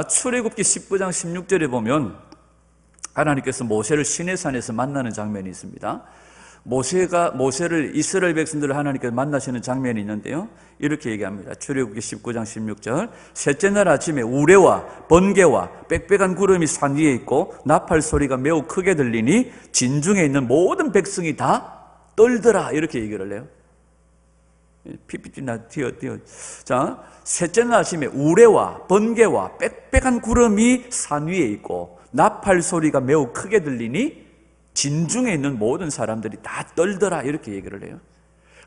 출애굽기 19장 16절에 보면 하나님께서 모세를 시내산에서 만나는 장면이 있습니다. 모세를 이스라엘 백성들을 하나님께서 만나시는 장면이 있는데요, 이렇게 얘기합니다. 출애굽기 19장 16절, 셋째 날 아침에 우레와 번개와 빽빽한 구름이 산 위에 있고 나팔 소리가 매우 크게 들리니 진중에 있는 모든 백성이 다 떨더라, 이렇게 얘기를 해요. PPT나 띄어. 자, 셋째 날 아침에 우레와 번개와 빽빽한 구름이 산 위에 있고 나팔 소리가 매우 크게 들리니 진중에 있는 모든 사람들이 다 떨더라, 이렇게 얘기를 해요.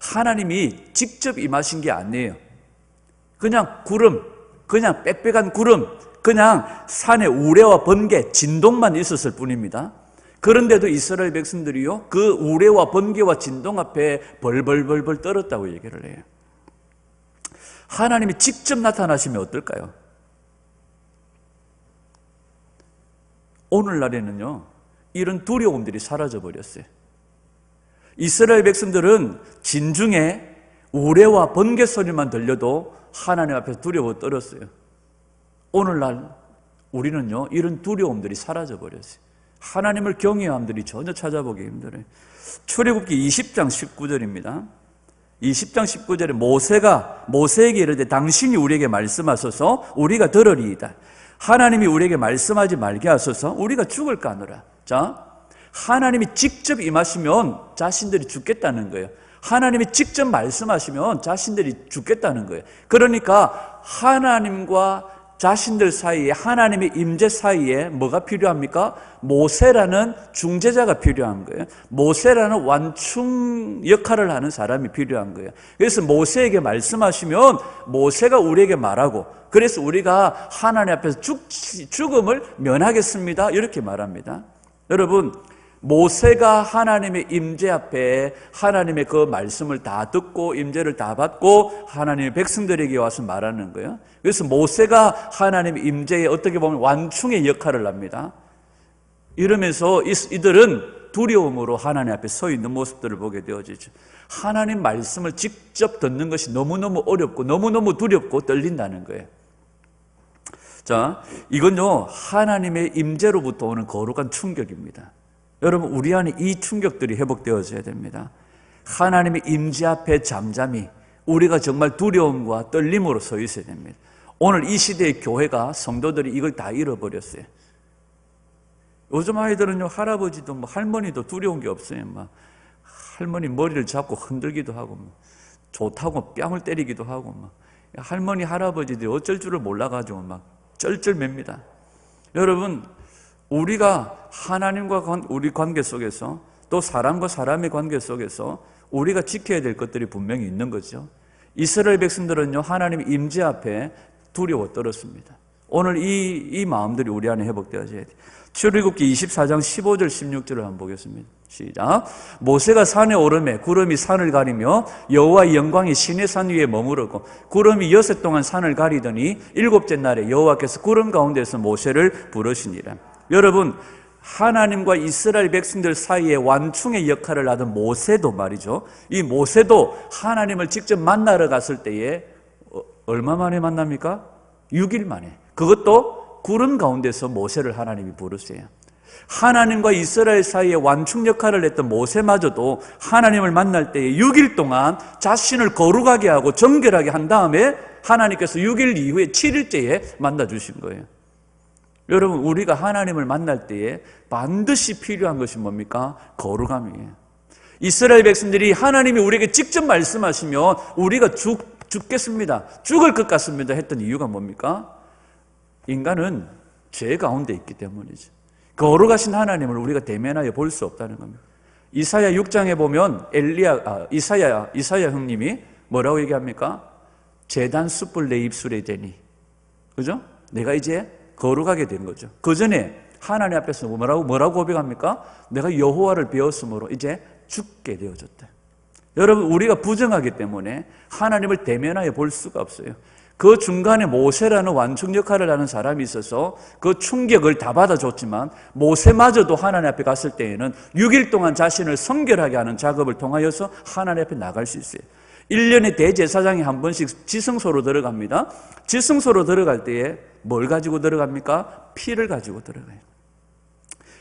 하나님이 직접 임하신 게 아니에요. 그냥 구름, 그냥 빽빽한 구름, 그냥 산에 우레와 번개, 진동만 있었을 뿐입니다. 그런데도 이스라엘 백성들이요, 그 우레와 번개와 진동 앞에 벌벌벌벌 떨었다고 얘기를 해요. 하나님이 직접 나타나시면 어떨까요? 오늘날에는요, 이런 두려움들이 사라져버렸어요. 이스라엘 백성들은 진중에 우레와 번개 소리만 들려도 하나님 앞에서 두려워 떨었어요. 오늘날 우리는요, 이런 두려움들이 사라져버렸어요. 하나님을 경외함들이 전혀 찾아보기 힘들어요. 출애굽기 20장 19절입니다. 20장 19절에 모세에게 이르되 당신이 우리에게 말씀하소서 우리가 들으리이다. 하나님이 우리에게 말씀하지 말게 하소서 우리가 죽을까 하노라. 자, 하나님이 직접 임하시면 자신들이 죽겠다는 거예요. 하나님이 직접 말씀하시면 자신들이 죽겠다는 거예요. 그러니까 하나님과 자신들 사이에, 하나님의 임재 사이에 뭐가 필요합니까? 모세라는 중재자가 필요한 거예요. 모세라는 완충 역할을 하는 사람이 필요한 거예요. 그래서 모세에게 말씀하시면 모세가 우리에게 말하고, 그래서 우리가 하나님 앞에서 죽음을 면하겠습니다, 이렇게 말합니다. 여러분, 모세가 하나님의 임재 앞에 하나님의 그 말씀을 다 듣고 임재를 다 받고 하나님의 백성들에게 와서 말하는 거예요. 그래서 모세가 하나님의 임재에 어떻게 보면 완충의 역할을 합니다. 이러면서 이들은 두려움으로 하나님 앞에 서 있는 모습들을 보게 되어지죠. 하나님 말씀을 직접 듣는 것이 너무너무 어렵고 너무너무 두렵고 떨린다는 거예요. 자, 이건요, 하나님의 임재로부터 오는 거룩한 충격입니다. 여러분, 우리 안에 이 충격들이 회복되어져야 됩니다. 하나님의 임재 앞에 잠잠히 우리가 정말 두려움과 떨림으로 서 있어야 됩니다. 오늘 이 시대의 교회가, 성도들이 이걸 다 잃어버렸어요. 요즘 아이들은요, 할아버지도 할머니도 두려운 게 없어요. 할머니 머리를 잡고 흔들기도 하고 좋다고 뺨을 때리기도 하고 할머니 할아버지들이 어쩔 줄을 몰라가지고 쩔쩔맵니다. 여러분, 우리가 하나님과 우리 관계 속에서, 또 사람과 사람의 관계 속에서 우리가 지켜야 될 것들이 분명히 있는 거죠. 이스라엘 백성들은요, 하나님의 임재 앞에 두려워 떨었습니다. 오늘 이 마음들이 우리 안에 회복되어져야 돼요. 출애굽기 24장 15절 16절을 한번 보겠습니다. 시작. 모세가 산에 오르매 구름이 산을 가리며 여호와의 영광이 시내산 위에 머무르고 구름이 여섯 동안 산을 가리더니 일곱째 날에 여호와께서 구름 가운데서 모세를 부르시니라. 여러분, 하나님과 이스라엘 백성들 사이에 완충의 역할을 하던 모세도 말이죠, 이 모세도 하나님을 직접 만나러 갔을 때에 얼마 만에 만납니까? 6일 만에. 그것도 구름 가운데서 모세를 하나님이 부르세요. 하나님과 이스라엘 사이에 완충 역할을 했던 모세마저도 하나님을 만날 때에 6일 동안 자신을 거룩하게 하고 정결하게 한 다음에 하나님께서 6일 이후에 7일째에 만나주신 거예요. 여러분, 우리가 하나님을 만날 때에 반드시 필요한 것이 뭡니까? 거룩함이에요. 이스라엘 백성들이 하나님이 우리에게 직접 말씀하시면 우리가 죽겠습니다, 죽을 것 같습니다 했던 이유가 뭡니까? 인간은 죄 가운데 있기 때문이죠. 거룩하신 하나님을 우리가 대면하여 볼 수 없다는 겁니다. 이사야 6장에 보면 이사야 형님이 뭐라고 얘기합니까? 제단 숯불 내 입술에 대니, 그죠? 내가 이제 거룩하게 된 거죠. 그 전에 하나님 앞에서 뭐라고 고백합니까? 내가 여호와를 배웠으므로 이제 죽게 되어졌다. 여러분, 우리가 부정하기 때문에 하나님을 대면하여 볼 수가 없어요. 그 중간에 모세라는 완충 역할을 하는 사람이 있어서 그 충격을 다 받아줬지만 모세마저도 하나님 앞에 갔을 때에는 6일 동안 자신을 성결하게 하는 작업을 통하여서 하나님 앞에 나갈 수 있어요. 1년에 대제사장이 한 번씩 지성소로 들어갑니다. 지성소로 들어갈 때에 뭘 가지고 들어갑니까? 피를 가지고 들어가요.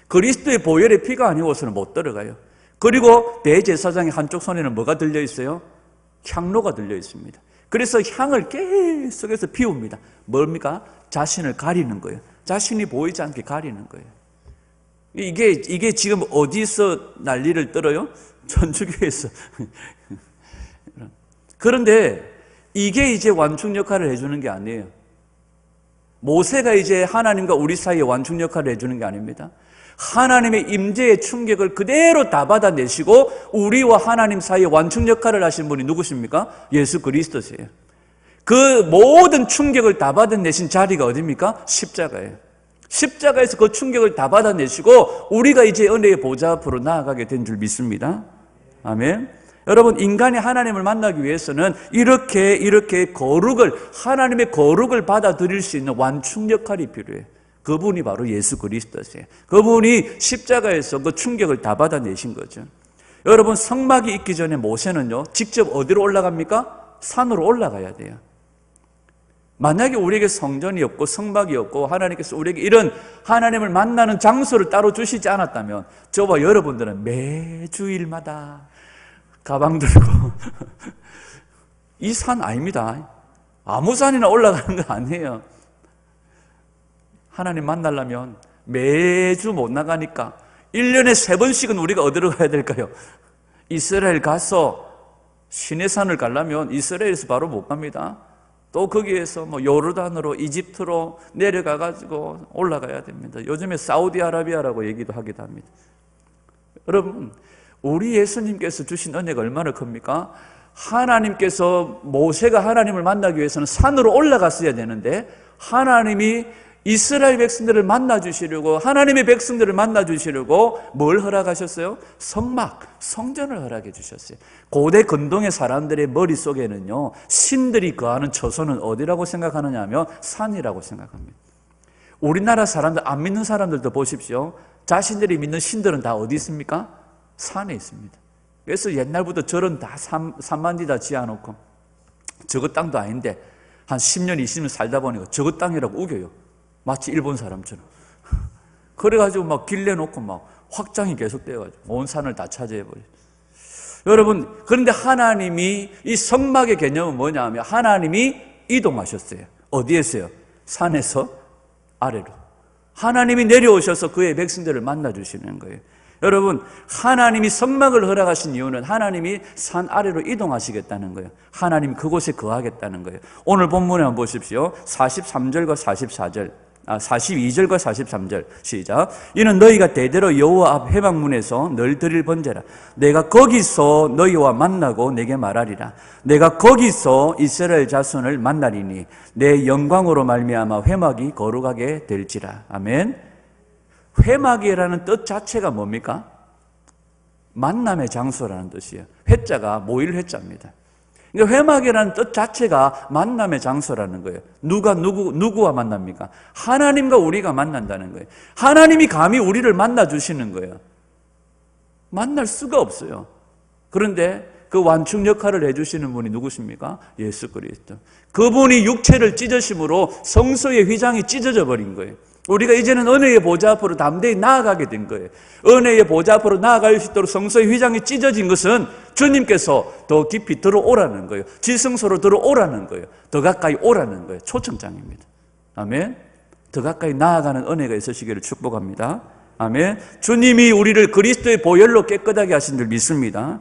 그리스도의 보혈의 피가 아니고서는 못 들어가요. 그리고 대제사장의 한쪽 손에는 뭐가 들려 있어요? 향로가 들려 있습니다. 그래서 향을 계속해서 피웁니다. 뭡니까? 자신을 가리는 거예요. 자신이 보이지 않게 가리는 거예요. 이게 지금 어디서 난리를 떨어요? 전주교에서. 그런데 이게 이제 완충 역할을 해주는 게 아니에요. 모세가 이제 하나님과 우리 사이에 완충 역할을 해주는 게 아닙니다. 하나님의 임재의 충격을 그대로 다 받아내시고 우리와 하나님 사이에 완충 역할을 하신 분이 누구십니까? 예수 그리스도세요. 그 모든 충격을 다 받아내신 자리가 어디입니까? 십자가예요. 십자가에서 그 충격을 다 받아내시고 우리가 이제 은혜의 보좌 앞으로 나아가게 된 줄 믿습니다. 아멘. 여러분, 인간이 하나님을 만나기 위해서는 이렇게 거룩을, 하나님의 거룩을 받아들일 수 있는 완충 역할이 필요해요. 그분이 바로 예수 그리스도세요. 그분이 십자가에서 그 충격을 다 받아내신 거죠. 여러분, 성막이 있기 전에 모세는요, 직접 어디로 올라갑니까? 산으로 올라가야 돼요. 만약에 우리에게 성전이 없고 성막이 없고 하나님께서 우리에게 이런 하나님을 만나는 장소를 따로 주시지 않았다면 저와 여러분들은 매주일마다 가방 들고 이 산 아닙니다. 아무 산이나 올라가는 거 아니에요. 하나님 만나려면 매주 못 나가니까 1년에 3번씩은 우리가 어디로 가야 될까요? 이스라엘 가서 시내산을 가려면 이스라엘에서 바로 못 갑니다. 또 거기에서 요르단으로 이집트로 내려가가지고 올라가야 됩니다. 요즘에 사우디아라비아라고 얘기도 하기도 합니다. 여러분, 우리 예수님께서 주신 은혜가 얼마나 큽니까? 하나님께서 모세가 하나님을 만나기 위해서는 산으로 올라갔어야 되는데 하나님이 이스라엘 백성들을 만나주시려고 하나님의 백성들을 만나주시려고 뭘 허락하셨어요? 성막, 성전을 허락해 주셨어요. 고대 근동의 사람들의 머릿속에는요, 신들이 거하는 처소는 어디라고 생각하느냐 하면 산이라고 생각합니다. 우리나라 사람들, 안 믿는 사람들도 보십시오. 자신들이 믿는 신들은 다 어디 있습니까? 산에 있습니다. 그래서 옛날부터 절은 다 산만디다 지어놓고 저거 땅도 아닌데 한 10년, 20년 살다 보니까 저거 땅이라고 우겨요. 마치 일본 사람처럼. 그래가지고 막 길 내놓고 막 확장이 계속되어가지고 온 산을 다 차지해버려요. 여러분, 그런데 하나님이 이 성막의 개념은 뭐냐 하면 하나님이 이동하셨어요. 어디에서요? 산에서 아래로. 하나님이 내려오셔서 그의 백성들을 만나주시는 거예요. 여러분, 하나님이 성막을 허락하신 이유는 하나님이 산 아래로 이동하시겠다는 거예요. 하나님 그곳에 거하겠다는 거예요. 오늘 본문에 한번 보십시오. 43절과 44절. 42절과 43절 시작. 이는 너희가 대대로 여호와 앞 회막문에서 늘 드릴 번제라. 내가 거기서 너희와 만나고 내게 말하리라. 내가 거기서 이스라엘 자손을 만나리니 내 영광으로 말미암아 회막이 거룩하게 될지라. 아멘. 회막이라는 뜻 자체가 뭡니까? 만남의 장소라는 뜻이에요. 회자가 모일 회자입니다. 그러니까 회막이라는 뜻 자체가 만남의 장소라는 거예요. 누구와 만납니까? 하나님과 우리가 만난다는 거예요. 하나님이 감히 우리를 만나 주시는 거예요. 만날 수가 없어요. 그런데 그 완충 역할을 해주시는 분이 누구십니까? 예수 그리스도. 그분이 육체를 찢으심으로 성소의 휘장이 찢어져 버린 거예요. 우리가 이제는 은혜의 보좌 앞으로 담대히 나아가게 된 거예요. 은혜의 보좌 앞으로 나아갈 수 있도록 성소의 휘장이 찢어진 것은 주님께서 더 깊이 들어오라는 거예요. 지성소로 들어오라는 거예요. 더 가까이 오라는 거예요. 초청장입니다. 아멘. 더 가까이 나아가는 은혜가 있으시기를 축복합니다. 아멘. 주님이 우리를 그리스도의 보혈로 깨끗하게 하신 줄 믿습니다.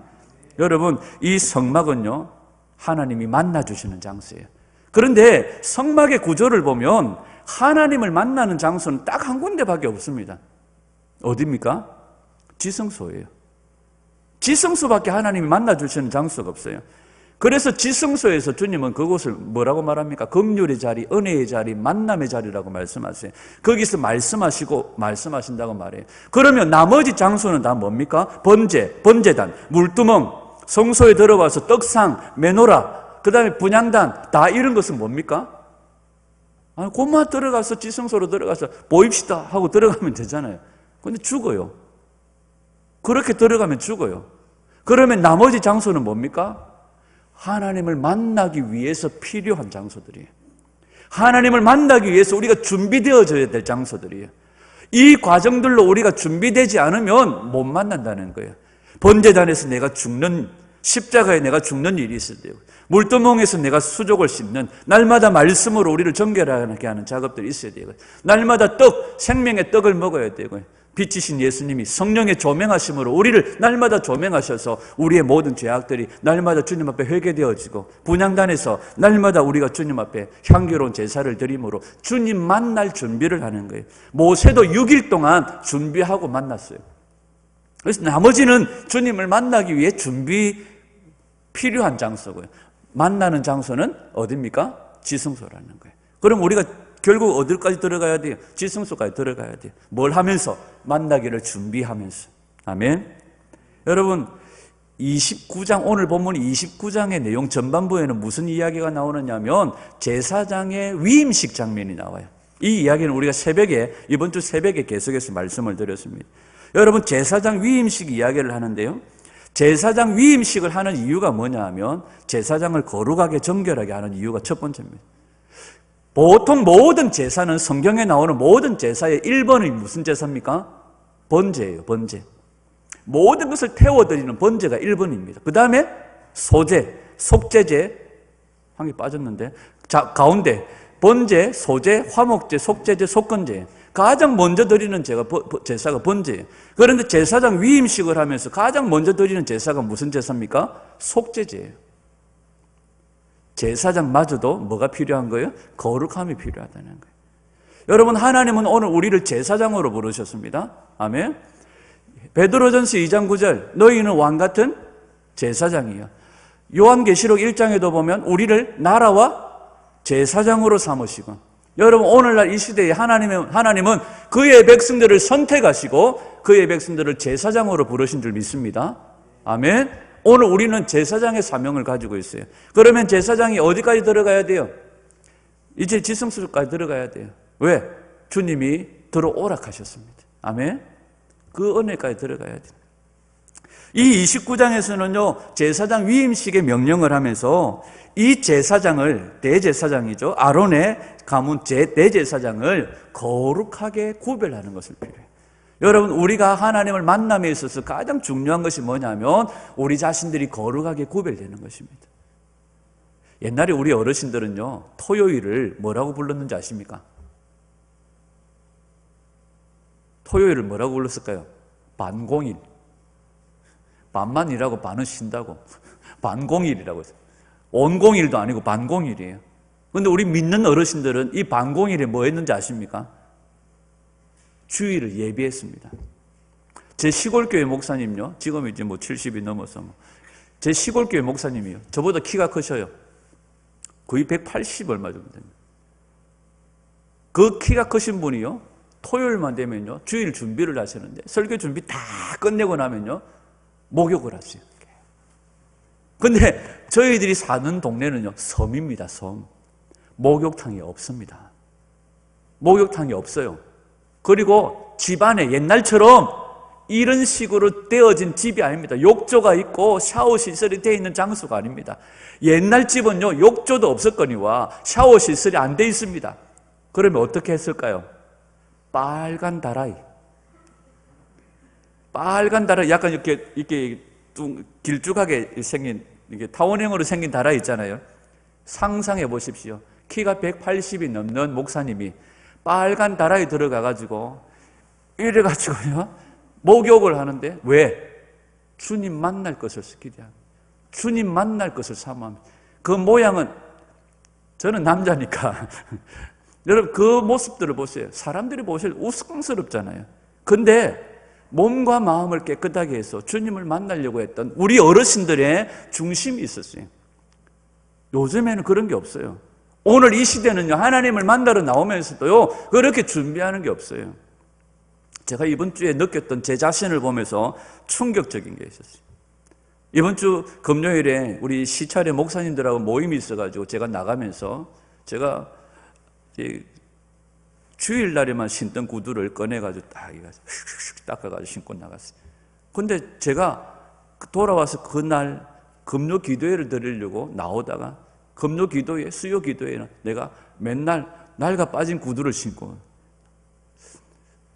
여러분, 이 성막은요, 하나님이 만나주시는 장소예요. 그런데 성막의 구조를 보면 하나님을 만나는 장소는 딱 한 군데밖에 없습니다. 어디입니까? 지성소예요. 지성소밖에 하나님이 만나주시는 장소가 없어요. 그래서 지성소에서 주님은 그곳을 뭐라고 말합니까? 긍휼의 자리, 은혜의 자리, 만남의 자리라고 말씀하세요. 거기서 말씀하신다고 말해요. 그러면 나머지 장소는 다 뭡니까? 번제단, 물두멍, 성소에 들어가서 떡상, 메노라, 그 다음에 분향단, 다 이런 것은 뭡니까? 고마 들어가서 지성소로 들어가서 보입시다 하고 들어가면 되잖아요. 근데 죽어요. 그렇게 들어가면 죽어요. 그러면 나머지 장소는 뭡니까? 하나님을 만나기 위해서 필요한 장소들이에요. 하나님을 만나기 위해서 우리가 준비되어져야 될 장소들이에요. 이 과정들로 우리가 준비되지 않으면 못 만난다는 거예요. 번제단에서 내가 죽는, 십자가에 내가 죽는 일이 있어야 되고, 물두멍에서 내가 수족을 씹는, 날마다 말씀으로 우리를 정결하게 하는 작업들이 있어야 되고, 날마다 생명의 떡을 먹어야 되고, 빛이신 예수님이 성령의 조명하심으로 우리를 날마다 조명하셔서 우리의 모든 죄악들이 날마다 주님 앞에 회개되어지고, 분향단에서 날마다 우리가 주님 앞에 향기로운 제사를 드림으로 주님 만날 준비를 하는 거예요. 모세도 6일 동안 준비하고 만났어요. 그래서 나머지는 주님을 만나기 위해 준비 필요한 장소고요. 만나는 장소는 어디입니까? 지성소라는 거예요. 그럼 우리가 결국 어디까지 들어가야 돼요? 지성소까지 들어가야 돼요. 뭘 하면서? 만나기를 준비하면서. 아멘. 여러분, 29장, 오늘 본문 29장의 내용 전반부에는 무슨 이야기가 나오느냐면 제사장의 위임식 장면이 나와요. 이 이야기는 우리가 이번 주 새벽에 계속해서 말씀을 드렸습니다. 여러분, 제사장 위임식 이야기를 하는데요, 제사장 위임식을 하는 이유가 뭐냐 하면 제사장을 거룩하게 정결하게 하는 이유가 첫 번째입니다. 보통 모든 제사는, 성경에 나오는 모든 제사의 1번이 무슨 제사입니까? 번제예요. 번제. 모든 것을 태워드리는 번제가 1번입니다. 그 다음에 소제, 속제제, 한 개 빠졌는데, 자, 가운데 번제, 소제, 화목제, 속제제, 속건제. 가장 먼저 드리는 제사가 번제예요. 그런데 제사장 위임식을 하면서 가장 먼저 드리는 제사가 무슨 제사입니까? 속제제예요. 제사장마저도 뭐가 필요한 거예요? 거룩함이 필요하다는 거예요. 여러분, 하나님은 오늘 우리를 제사장으로 부르셨습니다. 아멘. 베드로전서 2장 9절, 너희는 왕같은 제사장이야. 요한계시록 1장에도 보면 우리를 나라와 제사장으로 삼으시고, 여러분, 오늘날 이 시대에 하나님은 그의 백성들을 선택하시고 그의 백성들을 제사장으로 부르신 줄 믿습니다. 아멘. 오늘 우리는 제사장의 사명을 가지고 있어요. 그러면 제사장이 어디까지 들어가야 돼요? 이제 지성소까지 들어가야 돼요. 왜? 주님이 들어오라 하셨습니다. 아멘. 그 은혜까지 들어가야 돼요. 이 29장에서는요, 제사장 위임식의 명령을 하면서 이 제사장을, 대제사장이죠, 아론의 가문 대제사장을 거룩하게 구별하는 것을 필요해요. 여러분, 우리가 하나님을 만남에 있어서 가장 중요한 것이 뭐냐면 우리 자신들이 거룩하게 구별되는 것입니다. 옛날에 우리 어르신들은요, 토요일을 뭐라고 불렀는지 아십니까? 토요일을 뭐라고 불렀을까요? 반공일. 반만 일하고 반은 쉰다고. 반공일이라고 했어요. 온공일도 아니고 반공일이에요. 그런데 우리 믿는 어르신들은 이 반공일에 뭐 했는지 아십니까? 주일을 예비했습니다. 제 시골교회 목사님요, 지금 이제 70이 넘어서 제 시골교회 목사님이요, 저보다 키가 크셔요. 거의 180 얼마 정도 됩니다. 그 키가 크신 분이요, 토요일만 되면요, 주일 준비를 하시는데 설교 준비 다 끝내고 나면요, 목욕을 하세요. 근데 저희들이 사는 동네는요, 섬입니다. 섬. 목욕탕이 없습니다. 목욕탕이 없어요. 그리고 집안에 옛날처럼 이런 식으로 되어진 집이 아닙니다. 욕조가 있고 샤워 시설이 되어 있는 장소가 아닙니다. 옛날 집은요, 욕조도 없었거니와 샤워 시설이 안 되어 있습니다. 그러면 어떻게 했을까요? 빨간 다라이. 빨간 다라이, 약간 이렇게 길쭉하게 생긴, 이게 타원형으로 생긴 다라이 있잖아요. 상상해 보십시오. 키가 180이 넘는 목사님이 빨간 다라이 들어가가지고 이래가지고요, 목욕을 하는데, 왜? 주님 만날 것을 기대합니다. 주님 만날 것을 사모합니다. 그 모양은, 저는 남자니까 여러분, 그 모습들을 보세요. 사람들이 보실 때 우스꽝스럽잖아요. 근데 몸과 마음을 깨끗하게 해서 주님을 만나려고 했던 우리 어르신들의 중심이 있었어요. 요즘에는 그런 게 없어요. 오늘 이 시대는요, 하나님을 만나러 나오면서도요, 그렇게 준비하는 게 없어요. 제가 이번 주에 느꼈던 제 자신을 보면서 충격적인 게 있었어요. 이번 주 금요일에 우리 시찰의 목사님들하고 모임이 있어가지고 제가 나가면서 제가 주일날에만 신던 구두를 꺼내가지고 딱 닦아가지고 신고 나갔어요. 근데 제가 돌아와서 그날 금요 기도회를 드리려고 나오다가 금요 기도회, 수요 기도회는 내가 맨날 낡아 빠진 구두를 신고,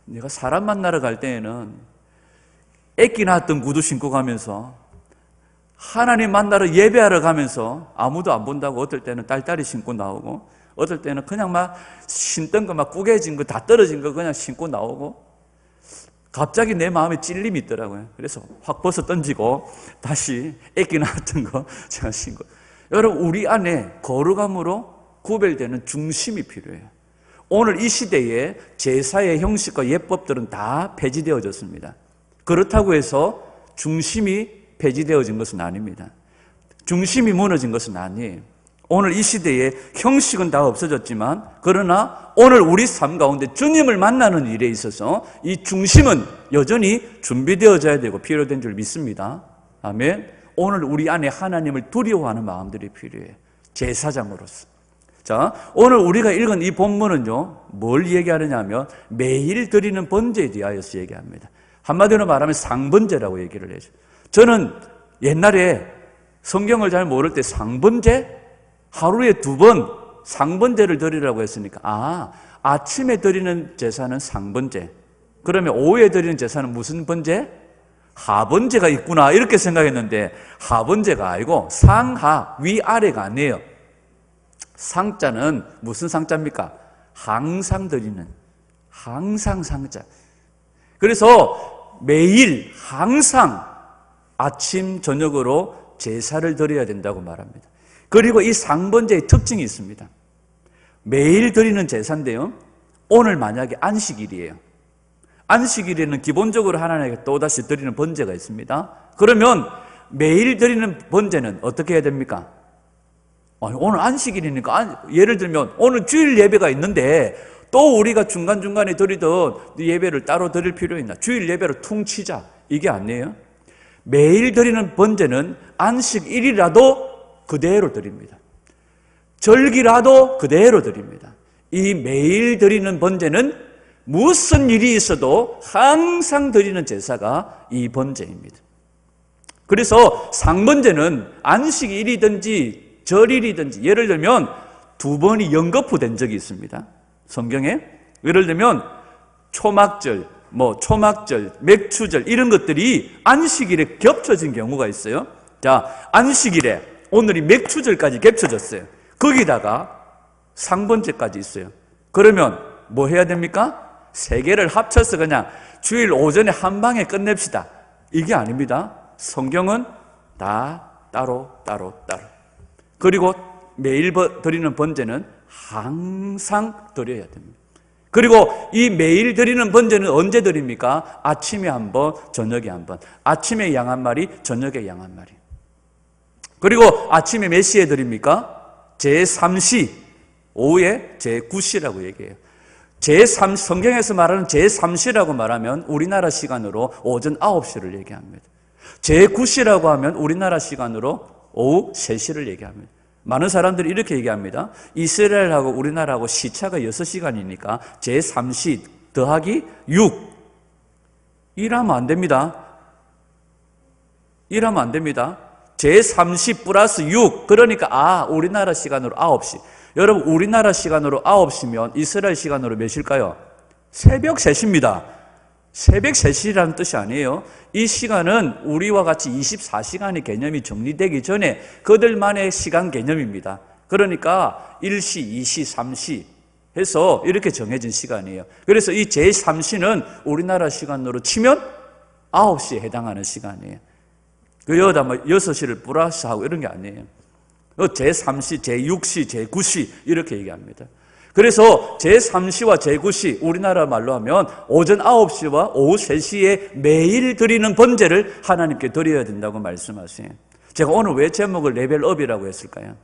내가 사람 만나러 갈 때에는 애기 낳았던 구두 신고 가면서, 하나님 만나러 예배하러 가면서 아무도 안 본다고 어떨 때는 딸딸이 신고 나오고, 어떨 때는 그냥 막 신던 거 막 구겨진 거 다 떨어진 거 그냥 신고 나오고, 갑자기 내 마음에 찔림이 있더라고요. 그래서 확 벗어 던지고 다시 애기 낳았던 거 제가 신고. 여러분, 우리 안에 거룩함으로 구별되는 중심이 필요해요. 오늘 이 시대에 제사의 형식과 예법들은 다 폐지되어졌습니다. 그렇다고 해서 중심이 폐지되어진 것은 아닙니다. 중심이 무너진 것은 아니에요. 오늘 이 시대에 형식은 다 없어졌지만, 그러나 오늘 우리 삶 가운데 주님을 만나는 일에 있어서 이 중심은 여전히 준비되어져야 되고 필요된 줄 믿습니다. 아멘. 오늘 우리 안에 하나님을 두려워하는 마음들이 필요해요. 제사장으로서. 자, 오늘 우리가 읽은 이 본문은요, 뭘 얘기하느냐 하면 매일 드리는 번제에 대하여서 얘기합니다. 한마디로 말하면 상번제라고 얘기를 해줘. 저는 옛날에 성경을 잘 모를 때 상번제? 하루에 2번 상번제를 드리라고 했으니까, 아침에 드리는 제사는 상번제, 그러면 오후에 드리는 제사는 무슨 번제? 하번제가 있구나, 이렇게 생각했는데 하번제가 아니고 상하, 위아래가 아니에요. 상자는 무슨 상자입니까? 항상 드리는, 항상 상자. 그래서 매일 항상 아침 저녁으로 제사를 드려야 된다고 말합니다. 그리고 이 상번제의 특징이 있습니다. 매일 드리는 제사인데요, 오늘 만약에 안식일이에요. 안식일에는 기본적으로 하나님께 또다시 드리는 번제가 있습니다. 그러면 매일 드리는 번제는 어떻게 해야 됩니까? 오늘 안식일이니까, 예를 들면 오늘 주일 예배가 있는데 또 우리가 중간중간에 드리던 예배를 따로 드릴 필요 있나? 주일 예배로 퉁치자, 이게 아니에요. 매일 드리는 번제는 안식일이라도 그대로 드립니다. 절기라도 그대로 드립니다. 이 매일 드리는 번제는 무슨 일이 있어도 항상 드리는 제사가 이 번제입니다. 그래서 상번제는 안식일이든지 절일이든지, 예를 들면 2번이 연거푸된 적이 있습니다. 성경에. 예를 들면 초막절, 맥추절, 이런 것들이 안식일에 겹쳐진 경우가 있어요. 자, 안식일에 오늘이 맥추절까지 겹쳐졌어요. 거기다가 상번제까지 있어요. 그러면 뭐 해야 됩니까? 3개를 합쳐서 그냥 주일 오전에 한 방에 끝냅시다, 이게 아닙니다. 성경은 다 따로. 그리고 매일 드리는 번제는 항상 드려야 됩니다. 그리고 이 매일 드리는 번제는 언제 드립니까? 아침에 한 번, 저녁에 한 번. 아침에 양 1마리, 저녁에 양 1마리. 그리고 아침에 몇 시에 드립니까? 제3시, 오후에 제9시라고 얘기해요. 성경에서 말하는 제3시라고 말하면 우리나라 시간으로 오전 9시를 얘기합니다. 제9시라고 하면 우리나라 시간으로 오후 3시를 얘기합니다. 많은 사람들이 이렇게 얘기합니다. 이스라엘하고 우리나라하고 시차가 6시간이니까 제3시 더하기 6. 이러면 안 됩니다. 제3시 플러스 6. 그러니까 우리나라 시간으로 9시. 여러분, 우리나라 시간으로 9시면 이스라엘 시간으로 몇일까요? 새벽 3시입니다. 새벽 3시라는 뜻이 아니에요. 이 시간은 우리와 같이 24시간의 개념이 정리되기 전에 그들만의 시간 개념입니다. 그러니까 1시, 2시, 3시 해서 이렇게 정해진 시간이에요. 그래서 이 제3시는 우리나라 시간으로 치면 9시에 해당하는 시간이에요. 여기다 6시를 플러스하고 이런 게 아니에요. 제3시, 제6시, 제9시 이렇게 얘기합니다. 그래서 제3시와 제9시, 우리나라 말로 하면 오전 9시와 오후 3시에 매일 드리는 번제를 하나님께 드려야 된다고 말씀하세요. 제가 오늘 왜 제목을 레벨업이라고 했을까요?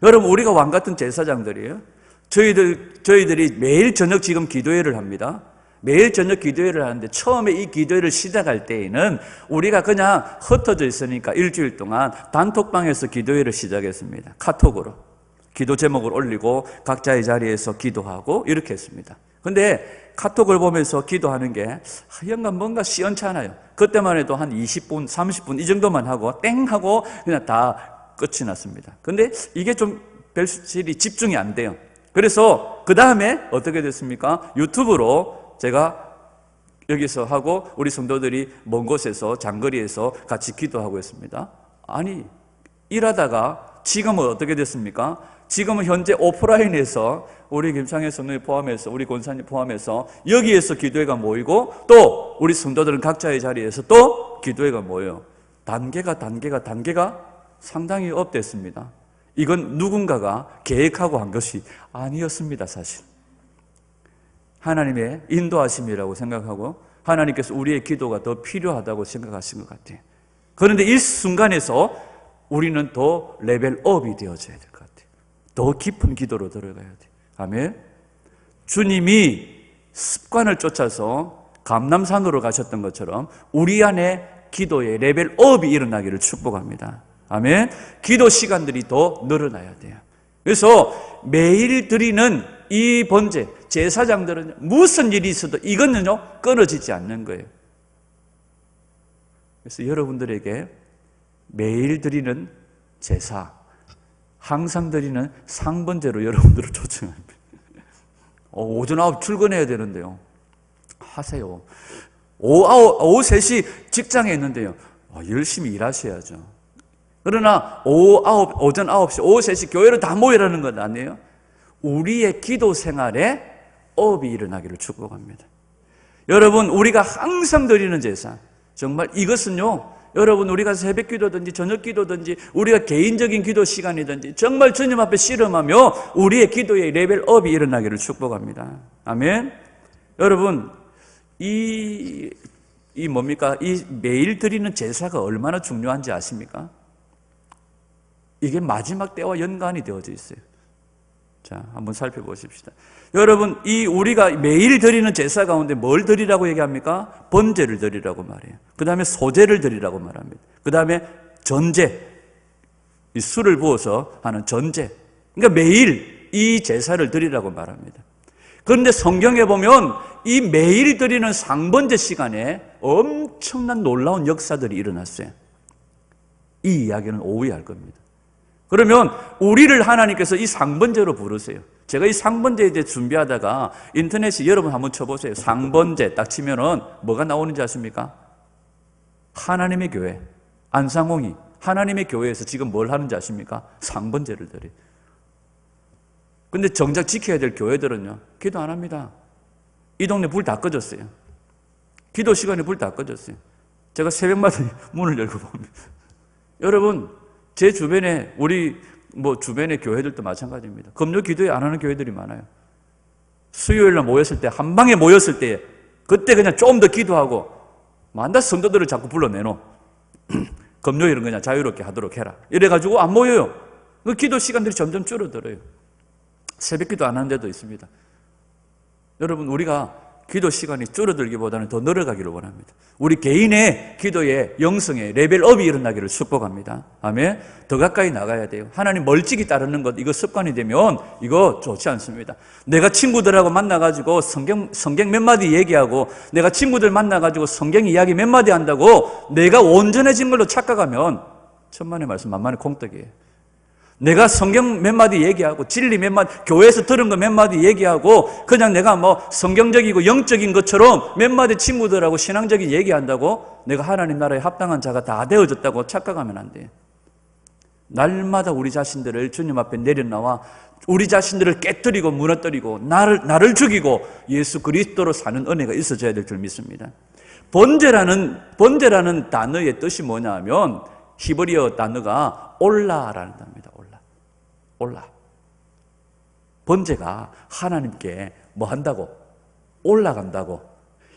여러분, 우리가 왕같은 제사장들이에요. 저희들이 매일 저녁 지금 기도회를 합니다. 매일 저녁 기도회를 하는데 처음에 이 기도회를 시작할 때에는 우리가 그냥 흩어져 있으니까 일주일 동안 단톡방에서 기도회를 시작했습니다. 카톡으로 기도 제목을 올리고 각자의 자리에서 기도하고 이렇게 했습니다. 근데 카톡을 보면서 기도하는 게 하여간 뭔가 시원찮아요. 그때만 해도 한 20분, 30분 이 정도만 하고 땡 하고 그냥 다 끝이 났습니다. 근데 이게 좀 별실이 집중이 안 돼요. 그래서 그 다음에 어떻게 됐습니까? 유튜브로 제가 여기서 하고 우리 성도들이 먼 곳에서 장거리에서 같이 기도하고 있습니다. 아니, 일하다가 지금은 어떻게 됐습니까? 지금은 현재 오프라인에서 우리 김창현 성도님 포함해서 우리 권사님 포함해서 여기에서 기도회가 모이고 또 우리 성도들은 각자의 자리에서 또 기도회가 모여요. 단계가 상당히 업됐습니다. 이건 누군가가 계획하고 한 것이 아니었습니다, 사실. 하나님의 인도하심이라고 생각하고 하나님께서 우리의 기도가 더 필요하다고 생각하신 것 같아요. 그런데 이 순간에서 우리는 더 레벨업이 되어져야 될 것 같아요. 더 깊은 기도로 들어가야 돼요. 아멘. 주님이 습관을 쫓아서 감람산으로 가셨던 것처럼 우리 안에 기도의 레벨업이 일어나기를 축복합니다. 아멘. 기도 시간들이 더 늘어나야 돼요. 그래서 매일 드리는 이 번제, 제사장들은 무슨 일이 있어도 이거는요, 끊어지지 않는 거예요. 그래서 여러분들에게 매일 드리는 제사, 항상 드리는 상번제로 여러분들을 초청합니다. 오전 9시 출근해야 되는데요. 하세요. 오후 3시 직장에 있는데요. 열심히 일하셔야죠. 그러나 오전 9시, 오후 3시 교회로 다 모이라는 건 아니에요. 우리의 기도 생활에 업이 일어나기를 축복합니다. 여러분, 우리가 항상 드리는 제사, 정말 이것은요, 여러분, 우리가 새벽 기도든지 저녁 기도든지 우리가 개인적인 기도 시간이든지 정말 주님 앞에 씨름하며 우리의 기도의 레벨업이 일어나기를 축복합니다. 아멘. 여러분, 이 뭡니까? 이 매일 드리는 제사가 얼마나 중요한지 아십니까? 이게 마지막 때와 연관이 되어져 있어요. 자, 한번 살펴보십시다. 여러분, 우리가 매일 드리는 제사 가운데 뭘 드리라고 얘기합니까? 번제를 드리라고 말해요. 그 다음에 소제를 드리라고 말합니다. 그 다음에 전제, 이 술을 부어서 하는 전제. 그러니까 매일 이 제사를 드리라고 말합니다. 그런데 성경에 보면 이 매일 드리는 상번제 시간에 엄청난 놀라운 역사들이 일어났어요. 이 이야기는 오후에 할 겁니다. 그러면 우리를 하나님께서 이 상번제로 부르세요. 제가 이 상번제에 대해 준비하다가 인터넷에 여러분 한번 쳐보세요. 상번제 딱 치면은 뭐가 나오는지 아십니까? 하나님의 교회, 안상홍이 하나님의 교회에서 지금 뭘 하는지 아십니까? 상번제를 드려요. 근데 정작 지켜야 될 교회들은요, 기도 안 합니다. 이 동네 불 다 꺼졌어요. 기도 시간에 불 다 꺼졌어요. 제가 새벽마다 문을 열고 봅니다. 여러분, 제 주변에 주변의 교회들도 마찬가지입니다. 금요 기도회 안 하는 교회들이 많아요. 수요일날 모였을 때, 한 방에 모였을 때, 그때 그냥 좀 더 기도하고, 만다 성도들을 자꾸 불러내놓. 금요일은 그냥 자유롭게 하도록 해라. 이래가지고 안 모여요. 그 기도 시간들이 점점 줄어들어요. 새벽 기도 안 하는 데도 있습니다. 여러분, 우리가 기도 시간이 줄어들기보다는 더 늘어가기를 원합니다. 우리 개인의 기도의 영성의 레벨업이 일어나기를 축복합니다. 아멘. 더 가까이 나가야 돼요. 하나님 멀찍이 따르는 것, 이거 습관이 되면 이거 좋지 않습니다. 내가 친구들하고 만나가지고 성경 몇 마디 얘기하고, 내가 친구들 만나가지고 성경 이야기 몇 마디 한다고 내가 온전해진 걸로 착각하면 천만의 말씀 만만의 콩떡이에요. 내가 성경 몇 마디 얘기하고 진리 몇 마디, 교회에서 들은 거 몇 마디 얘기하고 그냥 내가 성경적이고 영적인 것처럼 몇 마디 친구들하고 신앙적인 얘기한다고 내가 하나님 나라에 합당한 자가 다 되어졌다고 착각하면 안 돼요. 날마다 우리 자신들을 주님 앞에 내려놔와 우리 자신들을 깨뜨리고 무너뜨리고 나를 죽이고 예수 그리스도로 사는 은혜가 있어져야 될 줄 믿습니다. 번제라는 단어의 뜻이 뭐냐 하면 히브리어 단어가 올라라는 단어입니다. 올라. 번제가 하나님께 뭐 한다고? 올라간다고.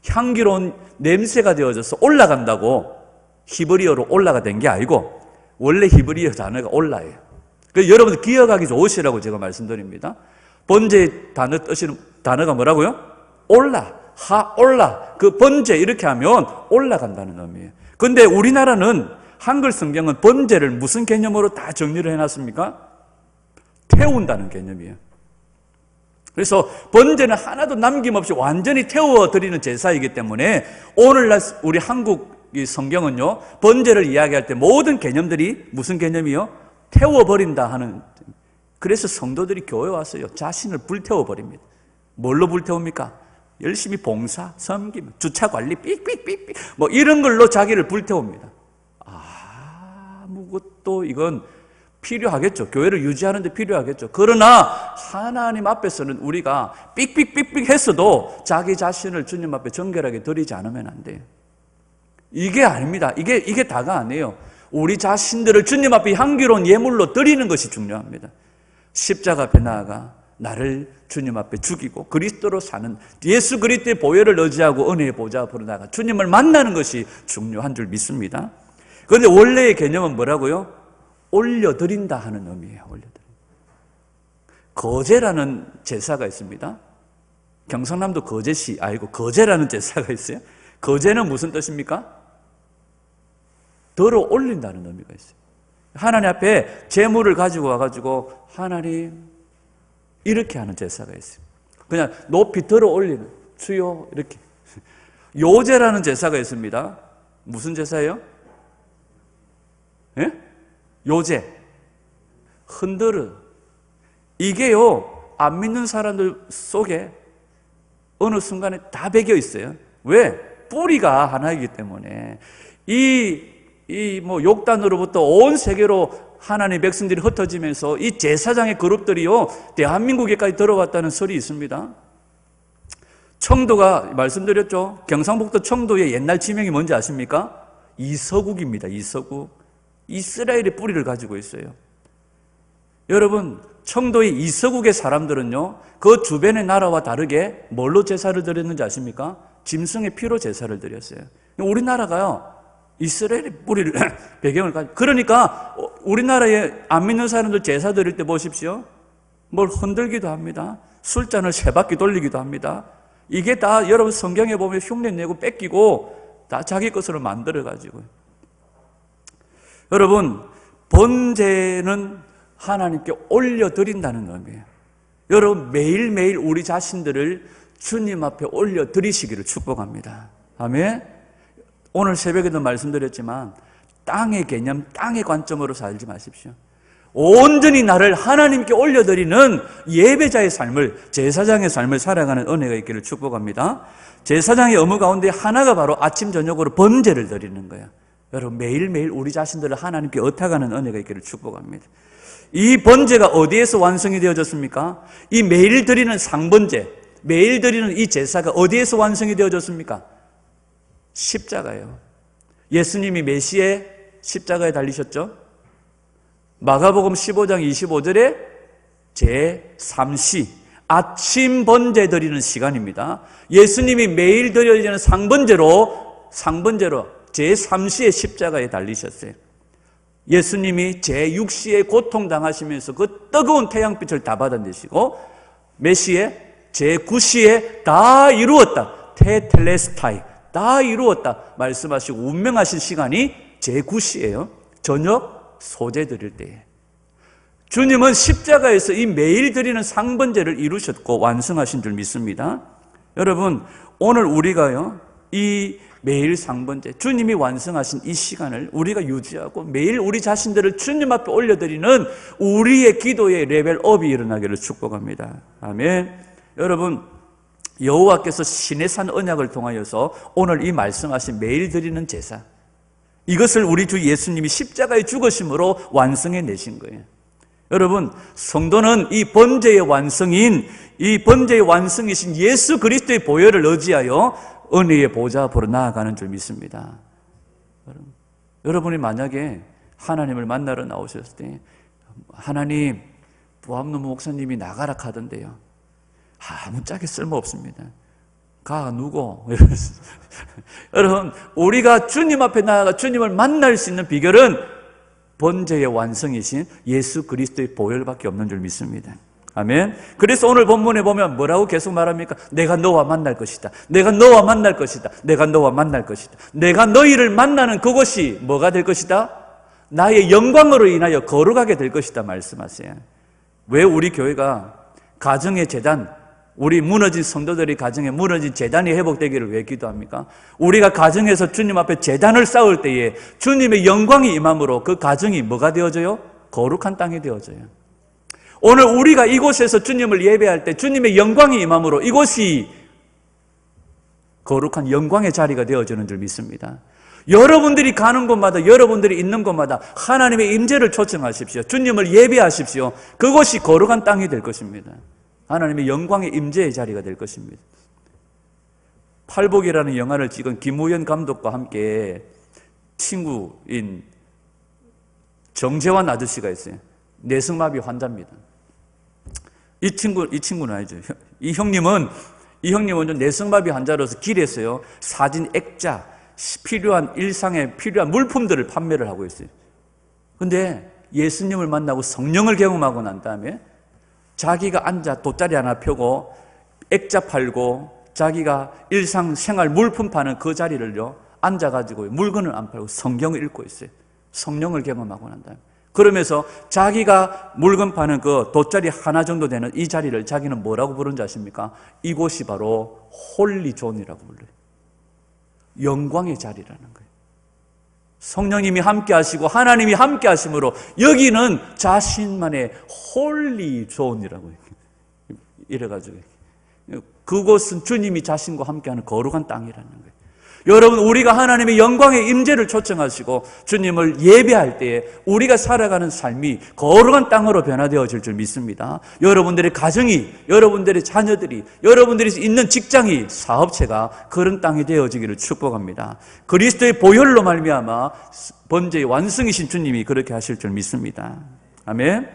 향기로운 냄새가 되어져서 올라간다고 히브리어로 올라가 된 게 아니고 원래 히브리어 단어가 올라예요. 그래서 여러분들 기억하기 좋으시라고 제가 말씀드립니다. 번제 단어 뜻이는 단어가 뭐라고요? 올라. 올라. 그 번제 이렇게 하면 올라간다는 의미예요. 그런데 우리나라는 한글 성경은 번제를 무슨 개념으로 다 정리를 해놨습니까? 태운다는 개념이에요. 그래서 번제는 하나도 남김없이 완전히 태워드리는 제사이기 때문에 오늘날 우리 한국 이 성경은요, 번제를 이야기할 때 모든 개념들이 무슨 개념이요? 태워버린다 하는. 그래서 성도들이 교회 와서요, 자신을 불태워버립니다. 뭘로 불태웁니까? 열심히 봉사, 섬김, 주차 관리, 삑삑삑삑 뭐 이런 걸로 자기를 불태웁니다. 아무것도 이건 필요하겠죠. 교회를 유지하는 데 필요하겠죠. 그러나 하나님 앞에서는 우리가 삑삑삑삑 했어도 자기 자신을 주님 앞에 정결하게 드리지 않으면 안 돼요. 이게 아닙니다. 이게 다가 아니에요. 우리 자신들을 주님 앞에 향기로운 예물로 드리는 것이 중요합니다. 십자가 앞에 나아가 나를 주님 앞에 죽이고 그리스도로 사는, 예수 그리스도의 보혈을 의지하고 은혜의 보좌 앞으로 나아가 주님을 만나는 것이 중요한 줄 믿습니다. 그런데 원래의 개념은 뭐라고요? 올려드린다 하는 의미예요. 올려드린다. 거제라는 제사가 있습니다. 경상남도 거제시 거제라는 제사가 있어요. 거제는 무슨 뜻입니까? 들어 올린다는 의미가 있어요. 하나님 앞에 제물을 가지고 와가지고 하나님 이렇게 하는 제사가 있어요. 그냥 높이 들어 올리는, 주여 이렇게. 요제라는 제사가 있습니다. 무슨 제사예요? 예? 요제. 흔들어. 이게요, 안 믿는 사람들 속에 어느 순간에 다 배겨 있어요. 왜? 뿌리가 하나이기 때문에. 욕단으로부터 온 세계로 하나님의 백성들이 흩어지면서 이 제사장의 그룹들이요, 대한민국에까지 들어왔다는 설이 있습니다. 청도가 말씀드렸죠. 경상북도 청도의 옛날 지명이 뭔지 아십니까? 이서국입니다. 이서국. 이스라엘의 뿌리를 가지고 있어요. 여러분, 청도의 이서국의 사람들은요, 그 주변의 나라와 다르게 뭘로 제사를 드렸는지 아십니까? 짐승의 피로 제사를 드렸어요. 우리나라가요, 이스라엘의 뿌리를 배경을 가지고, 그러니까 우리나라에 안 믿는 사람들 제사 드릴 때 보십시오. 뭘 흔들기도 합니다. 술잔을 세 바퀴 돌리기도 합니다. 이게 다 여러분 성경에 보면 흉내내고 뺏기고 다 자기 것으로 만들어가지고. 여러분, 번제는 하나님께 올려드린다는 의미예요. 여러분, 매일매일 우리 자신들을 주님 앞에 올려드리시기를 축복합니다. 아멘. 오늘 새벽에도 말씀드렸지만 땅의 개념, 땅의 관점으로 살지 마십시오. 온전히 나를 하나님께 올려드리는 예배자의 삶을, 제사장의 삶을 살아가는 은혜가 있기를 축복합니다. 제사장의 업무 가운데 하나가 바로 아침 저녁으로 번제를 드리는 거예요. 여러분, 매일매일 우리 자신들을 하나님께 의탁하는 은혜가 있기를 축복합니다. 이 번제가 어디에서 완성이 되어졌습니까? 이 매일 드리는 상번제, 매일 드리는 이 제사가 어디에서 완성이 되어졌습니까? 십자가예요. 예수님이 메시에 십자가에 달리셨죠? 마가복음 15장 25절에 제3시 아침 번제 드리는 시간입니다. 예수님이 매일 드려지는 상번제로 제3시에 십자가에 달리셨어요. 예수님이 제6시에 고통당하시면서 그 뜨거운 태양빛을 다 받아내시고 메시에 제9시에 다 이루었다. 테텔레스타이, 다 이루었다 말씀하시고 운명하신 시간이 제9시예요. 저녁 소제 드릴 때에. 주님은 십자가에서 이 매일 드리는 상번제를 이루셨고 완성하신 줄 믿습니다. 여러분, 오늘 우리가요, 이 매일 상번제, 주님이 완성하신 이 시간을 우리가 유지하고 매일 우리 자신들을 주님 앞에 올려드리는 우리의 기도의 레벨업이 일어나기를 축복합니다. 아멘. 여러분, 여호와께서 시내산 언약을 통하여서 오늘 이 말씀하신 매일 드리는 제사, 이것을 우리 주 예수님이 십자가의 죽으심으로 완성해 내신 거예요. 여러분, 성도는 이 번제의 완성인, 이 번제의 완성이신 예수 그리스도의 보혈을 의지하여 은혜의 보좌 앞으로 나아가는 줄 믿습니다. 여러분이 만약에 하나님을 만나러 나오셨을 때, 하나님, 부암노 목사님이 나가라 하던데요, 아무짝에 쓸모없습니다. 가 누구? 여러분, 우리가 주님 앞에 나아가 주님을 만날 수 있는 비결은 번제의 완성이신 예수 그리스도의 보혈밖에 없는 줄 믿습니다. 아멘. 그래서 오늘 본문에 보면 뭐라고 계속 말합니까? 내가 너와 만날 것이다. 내가 너와 만날 것이다. 내가 너와 만날 것이다. 내가 너희를 만나는 그것이 뭐가 될 것이다? 나의 영광으로 인하여 거룩하게 될 것이다 말씀하세요. 왜 우리 교회가 가정의 재단, 우리 무너진 성도들이 가정에 무너진 제단이 회복되기를 왜 기도합니까? 우리가 가정에서 주님 앞에 제단을 쌓을 때에 주님의 영광이 임함으로 그 가정이 뭐가 되어져요? 거룩한 땅이 되어져요. 오늘 우리가 이곳에서 주님을 예배할 때 주님의 영광이 임함으로 이곳이 거룩한 영광의 자리가 되어지는 줄 믿습니다. 여러분들이 가는 곳마다, 여러분들이 있는 곳마다 하나님의 임재를 초청하십시오. 주님을 예배하십시오. 그곳이 거룩한 땅이 될 것입니다. 하나님의 영광의 임재의 자리가 될 것입니다. 팔복이라는 영화를 찍은 김우현 감독과 함께 친구인 정재환 아저씨가 있어요. 내성마비 환자입니다. 이 친구는 아니죠. 이 형님은 좀 내성마비 환자로서 길에서요, 사진, 액자, 필요한 일상에 필요한 물품들을 판매를 하고 있어요. 근데 예수님을 만나고 성령을 경험하고 난 다음에 자기가 앉아 돗자리 하나 펴고 액자 팔고 자기가 일상생활 물품 파는 그 자리를요, 앉아가지고 물건을 안 팔고 성경을 읽고 있어요. 성령을 경험하고 난 다음에. 그러면서 자기가 물건 파는 그 돗자리 하나 정도 되는 이 자리를 자기는 뭐라고 부르는지 아십니까? 이곳이 바로 홀리존이라고 불러요. 영광의 자리라는 거예요. 성령님이 함께 하시고 하나님이 함께 하심으로 여기는 자신만의 홀리존이라고 해요. 이래가지고 그곳은 주님이 자신과 함께하는 거룩한 땅이라는 거예요. 여러분, 우리가 하나님의 영광의 임재를 초청하시고 주님을 예배할 때에 우리가 살아가는 삶이 거룩한 땅으로 변화되어질 줄 믿습니다. 여러분들의 가정이, 여러분들의 자녀들이, 여러분들이 있는 직장이, 사업체가 그런 땅이 되어지기를 축복합니다. 그리스도의 보혈로 말미암아 번제의 완성이신 주님이 그렇게 하실 줄 믿습니다. 아멘.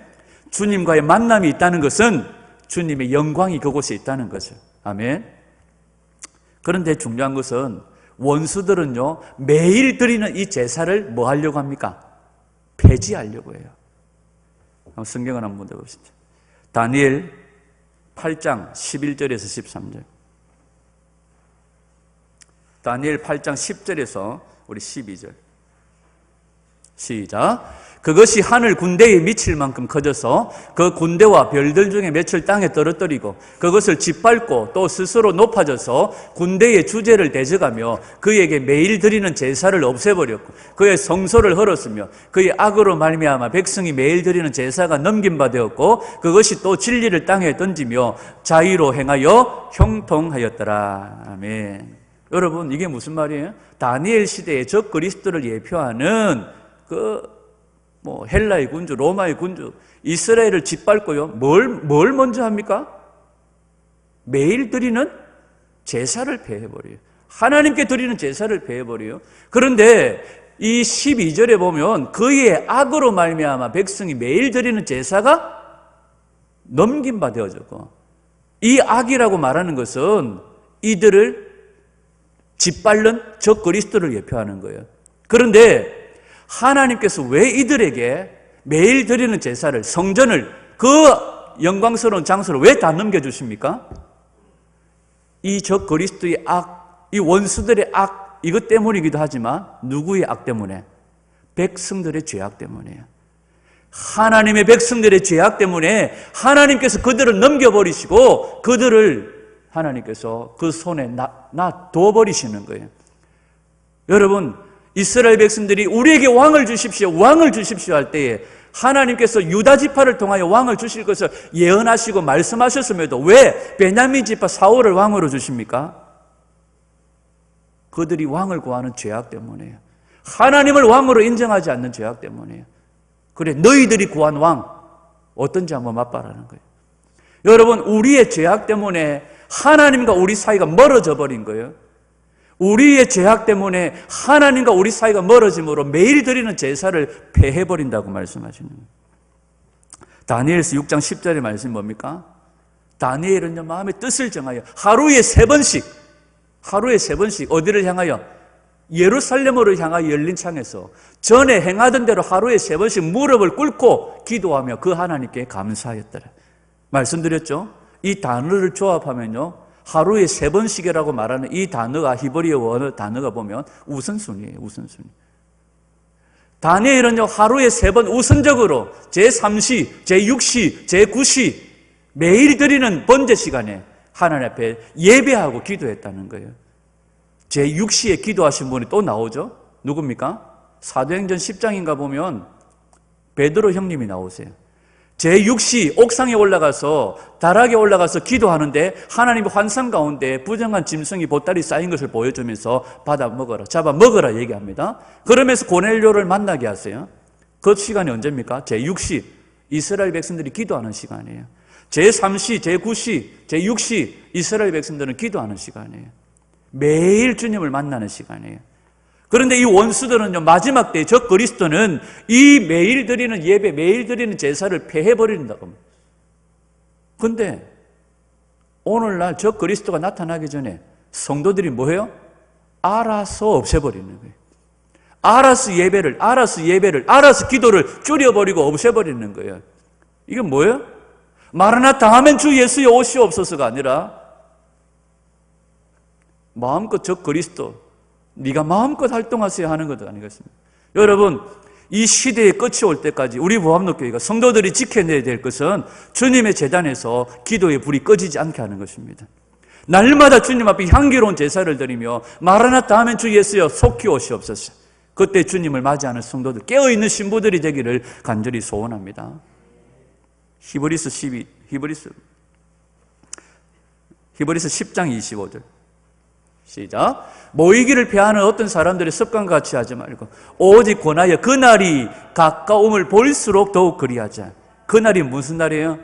주님과의 만남이 있다는 것은 주님의 영광이 그곳에 있다는 거죠. 아멘. 그런데 중요한 것은 원수들은요, 매일 드리는 이 제사를 뭐 하려고 합니까? 폐지하려고 해요. 한번 성경을 한번 보시죠. 다니엘 8장 11절에서 13절. 다니엘 8장 10절에서 우리 12절. 시작. 그것이 하늘 군대에 미칠 만큼 커져서 그 군대와 별들 중에 몇을 땅에 떨어뜨리고 그것을 짓밟고 또 스스로 높아져서 군대의 주제를 대적하며 그에게 매일 드리는 제사를 없애버렸고 그의 성소를 헐었으며 그의 악으로 말미암아 백성이 매일 드리는 제사가 넘김바 되었고 그것이 또 진리를 땅에 던지며 자의로 행하여 형통하였더라. 아멘. 여러분, 이게 무슨 말이에요? 다니엘 시대의 적 그리스도를 예표하는 헬라의 군주, 로마의 군주, 이스라엘을 짓밟고요. 뭘 먼저 합니까? 매일 드리는 제사를 폐해버려요. 하나님께 드리는 제사를 폐해버려요. 그런데 이 12절에 보면 그의 악으로 말미암아 백성이 매일 드리는 제사가 넘긴 바 되어졌고, 이 악이라고 말하는 것은 이들을 짓밟는 적 그리스도를 예표하는 거예요. 그런데 하나님께서 왜 이들에게 매일 드리는 제사를, 성전을, 그 영광스러운 장소를 왜 다 넘겨주십니까? 이 적 그리스도의 악, 이 원수들의 악, 이것 때문이기도 하지만 누구의 악 때문에? 백성들의 죄악 때문이에요. 하나님의 백성들의 죄악 때문에 하나님께서 그들을 넘겨버리시고 그들을 하나님께서 그 손에 놔둬버리시는 거예요. 여러분, 이스라엘 백성들이 우리에게 왕을 주십시오, 왕을 주십시오 할 때에 하나님께서 유다 지파를 통하여 왕을 주실 것을 예언하시고 말씀하셨음에도 왜 베냐민 지파 사울을 왕으로 주십니까? 그들이 왕을 구하는 죄악 때문이에요. 하나님을 왕으로 인정하지 않는 죄악 때문이에요. 그래, 너희들이 구한 왕 어떤지 한번 맛봐라는 거예요. 여러분, 우리의 죄악 때문에 하나님과 우리 사이가 멀어져 버린 거예요. 우리의 죄악 때문에 하나님과 우리 사이가 멀어짐으로 매일 드리는 제사를 폐해버린다고 말씀하시는 거예요. 다니엘서 6장 10절의 말씀이 뭡니까? 다니엘은요, 마음의 뜻을 정하여 하루에 3번씩 어디를 향하여? 예루살렘으로 향하여 열린 창에서 전에 행하던 대로 하루에 3번씩 무릎을 꿇고 기도하며 그 하나님께 감사하였더라. 말씀드렸죠? 이 단어를 조합하면요, 하루에 3번씩이라고 말하는 이 단어가 히브리어 원어 단어가 보면 우선순위예요. 우선순위. 다니엘은요, 하루에 3번 우선적으로 제3시, 제6시, 제9시 매일 드리는 번제 시간에 하나님 앞에 예배하고 기도했다는 거예요. 제6시에 기도하신 분이 또 나오죠. 누굽니까? 사도행전 10장인가 보면 베드로 형님이 나오세요. 제6시 옥상에 올라가서 다락에 올라가서 기도하는데 하나님의 환상 가운데 부정한 짐승이 보따리 쌓인 것을 보여주면서 받아 먹어라, 잡아 먹어라 얘기합니다. 그러면서 고넬료를 만나게 하세요. 그 시간이 언제입니까? 제6시 이스라엘 백성들이 기도하는 시간이에요. 제3시, 제9시, 제6시 이스라엘 백성들은 기도하는 시간이에요. 매일 주님을 만나는 시간이에요. 그런데 이 원수들은요, 마지막 때 적 그리스도는 이 매일 드리는 예배, 매일 드리는 제사를 폐해버린다고 합니다. 근데 오늘날 적 그리스도가 나타나기 전에 성도들이 뭐예요? 알아서 없애버리는 거예요. 알아서 예배를, 알아서 기도를 줄여버리고 없애버리는 거예요. 이게 뭐예요? 마라나타 하면 주 예수의 오시옵소서가 아니라 마음껏 적 그리스도, 네가 마음껏 활동하세요 하는 것도 아니겠습니까? 여러분, 이 시대의 끝이 올 때까지 우리 보암록교회가 성도들이 지켜내야 될 것은 주님의 제단에서 기도의 불이 꺼지지 않게 하는 것입니다. 날마다 주님 앞에 향기로운 제사를 드리며 마라나타 하면 주 예수여 속히 오시옵소서. 그때 주님을 맞이하는 성도들, 깨어있는 신부들이 되기를 간절히 소원합니다. 히브리서 10장 25절 시작. 모이기를 피하는 어떤 사람들의 습관과 같이 하지 말고 오직 권하여 그날이 가까움을 볼수록 더욱 그리하자. 그날이 무슨 날이에요?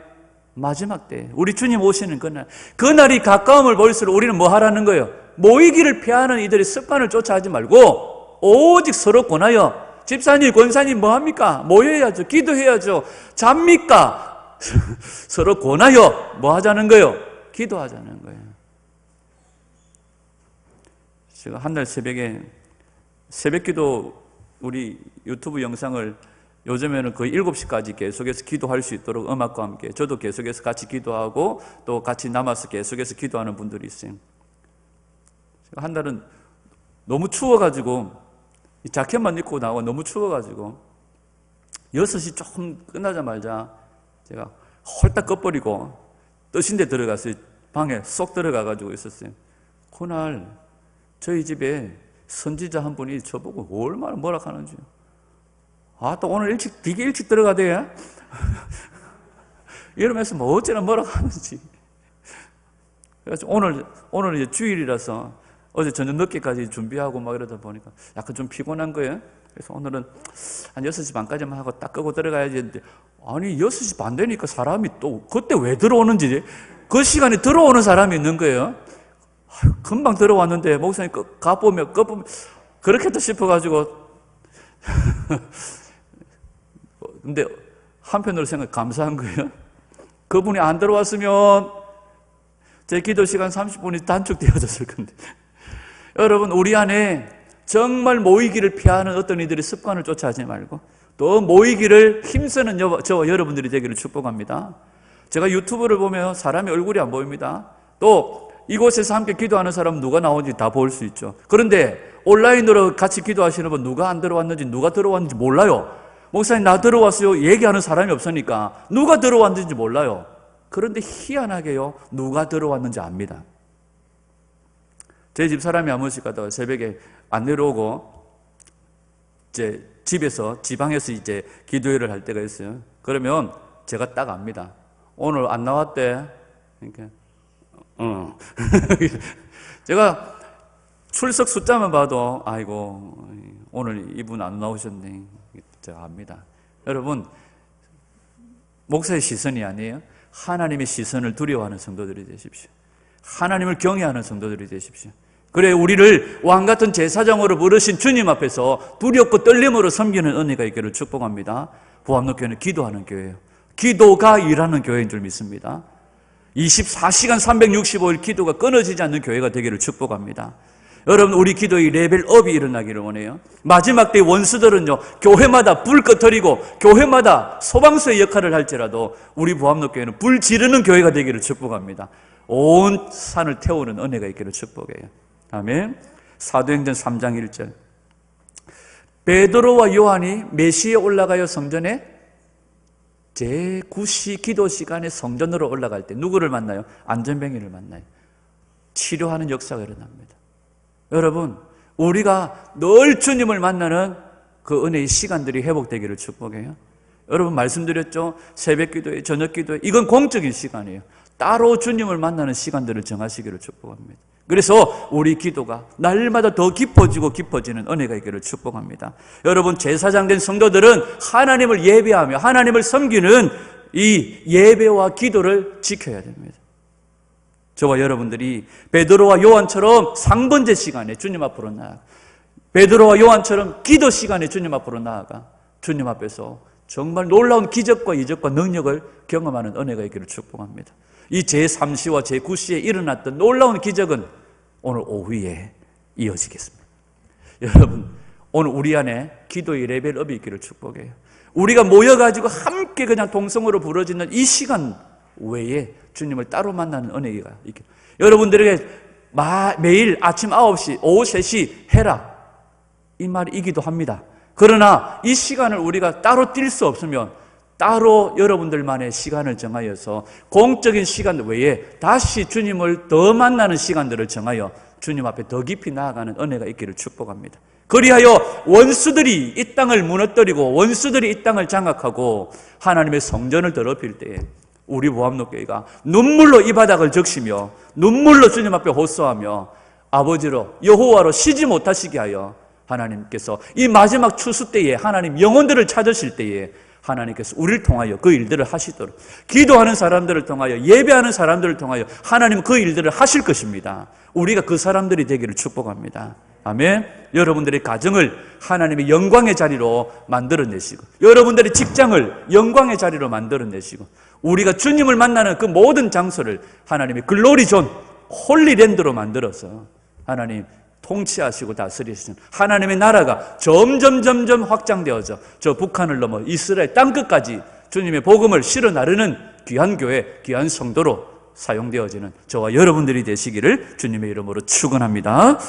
마지막 때 우리 주님 오시는 그날. 그날이 가까움을 볼수록 우리는 뭐 하라는 거예요? 모이기를 피하는 이들의 습관을 쫓아하지 말고 오직 서로 권하여. 집사님, 권사님 뭐 합니까? 모여야죠. 기도해야죠. 잡니까? 서로 권하여 뭐 하자는 거예요? 기도하자는 거예요. 제가 한날 새벽에 새벽기도 우리 유튜브 영상을 요즘에는 거의 7시까지 계속해서 기도할 수 있도록 음악과 함께 저도 계속해서 같이 기도하고 또 같이 남아서 계속해서 기도하는 분들이 있어요. 제가 한날은 너무 추워가지고 이 자켓만 입고 나와 너무 추워가지고 6시 조금 끝나자마자 제가 홀딱 꺼버리고 뜨신 데 들어갔어요. 방에 쏙 들어가가지고 있었어요. 그날 저희 집에 선지자 한 분이 저보고 얼마나 뭐라 하는지. 또 오늘 되게 일찍 들어가대요. 이러면서 뭐 어쩌나 뭐라 하는지. 그래서 오늘 이제 주일이라서 어제 저녁 늦게까지 준비하고 막 이러다 보니까 약간 좀 피곤한 거예요. 그래서 오늘은 한 6시 반까지만 하고 딱 끄고 들어가야지 했는데, 아니 6시 반 되니까 사람이 또 그때 왜 들어오는지, 그 시간에 들어오는 사람이 있는 거예요. 금방 들어왔는데 목사님 가보면 그렇게도 싶어가지고 근데 한편으로 생각 감사한 거예요. 그분이 안 들어왔으면 제 기도 시간 30분이 단축되어졌을 건데. 여러분, 우리 안에 정말 모이기를 피하는 어떤 이들의 습관을 쫓아하지 말고 또 모이기를 힘쓰는 저와 여러분들이 되기를 축복합니다. 제가 유튜브를 보면 사람의 얼굴이 안 보입니다. 또 이곳에서 함께 기도하는 사람은 누가 나오는지 다 볼 수 있죠. 그런데 온라인으로 같이 기도하시는 분 누가 안 들어왔는지 누가 들어왔는지 몰라요. 목사님 나 들어왔어요 얘기하는 사람이 없으니까 누가 들어왔는지 몰라요. 그런데 희한하게요, 누가 들어왔는지 압니다. 제 집 사람이 한 번씩 가다가 새벽에 안 내려오고 이제 집에서 지방에서 이제 기도회를 할 때가 있어요. 그러면 제가 딱 압니다. 오늘 안 나왔대. 그러니까 제가 출석 숫자만 봐도 아이고 오늘 이분 안 나오셨네, 제가 압니다. 여러분, 목사의 시선이 아니에요. 하나님의 시선을 두려워하는 성도들이 되십시오. 하나님을 경외하는 성도들이 되십시오. 그래 우리를 왕같은 제사장으로 부르신 주님 앞에서 두렵고 떨림으로 섬기는 은혜가 있기를 축복합니다. 보암록교회는 기도하는 교회예요. 기도가 일하는 교회인 줄 믿습니다. 24시간 365일 기도가 끊어지지 않는 교회가 되기를 축복합니다. 여러분, 우리 기도의 레벨업이 일어나기를 원해요. 마지막 때 원수들은요, 교회마다 불 꺼뜨리고 교회마다 소방서의 역할을 할지라도 우리 보암록교회는 불 지르는 교회가 되기를 축복합니다. 온 산을 태우는 은혜가 있기를 축복해요. 아멘. 사도행전 3장 1절. 베드로와 요한이 메시에 올라가여 성전에 제9시 기도 시간에 성전으로 올라갈 때 누구를 만나요? 안전병이를 만나요. 치료하는 역사가 일어납니다. 여러분, 우리가 늘 주님을 만나는 그 은혜의 시간들이 회복되기를 축복해요. 여러분 말씀드렸죠? 새벽 기도회, 저녁 기도회, 이건 공적인 시간이에요. 따로 주님을 만나는 시간들을 정하시기를 축복합니다. 그래서 우리 기도가 날마다 더 깊어지고 깊어지는 은혜가 있기를 축복합니다. 여러분, 제사장된 성도들은 하나님을 예배하며 하나님을 섬기는 이 예배와 기도를 지켜야 됩니다. 저와 여러분들이 베드로와 요한처럼 상번제 시간에 주님 앞으로 나아가, 베드로와 요한처럼 기도 시간에 주님 앞으로 나아가 주님 앞에서 정말 놀라운 기적과 이적과 능력을 경험하는 은혜가 있기를 축복합니다. 이 제3시와 제9시에 일어났던 놀라운 기적은 오늘 오후에 이어지겠습니다. 여러분, 오늘 우리 안에 기도의 레벨업이 있기를 축복해요. 우리가 모여가지고 함께 그냥 동성으로 부러지는 이 시간 외에 주님을 따로 만나는 은혜가 있기를. 여러분들에게 매일 아침 9시, 오후 3시 해라, 이 말이기도 합니다. 그러나 이 시간을 우리가 따로 뛸 수 없으면 따로 여러분들만의 시간을 정하여서 공적인 시간 외에 다시 주님을 더 만나는 시간들을 정하여 주님 앞에 더 깊이 나아가는 은혜가 있기를 축복합니다. 그리하여 원수들이 이 땅을 무너뜨리고 원수들이 이 땅을 장악하고 하나님의 성전을 더럽힐 때에 우리 보암로교회가 눈물로 이 바닥을 적시며 눈물로 주님 앞에 호소하며 아버지로 여호와로 쉬지 못하시게 하여 하나님께서 이 마지막 추수 때에 하나님 영혼들을 찾으실 때에 하나님께서 우리를 통하여 그 일들을 하시도록, 기도하는 사람들을 통하여, 예배하는 사람들을 통하여 하나님 그 일들을 하실 것입니다. 우리가 그 사람들이 되기를 축복합니다. 아멘. 여러분들의 가정을 하나님의 영광의 자리로 만들어내시고, 여러분들의 직장을 영광의 자리로 만들어내시고, 우리가 주님을 만나는 그 모든 장소를 하나님의 글로리 존, 홀리랜드로 만들어서 하나님 통치하시고 다스리시는 하나님의 나라가 점점 확장되어져 저 북한을 넘어 이스라엘 땅끝까지 주님의 복음을 실어 나르는 귀한 교회, 귀한 성도로 사용되어지는 저와 여러분들이 되시기를 주님의 이름으로 축원합니다.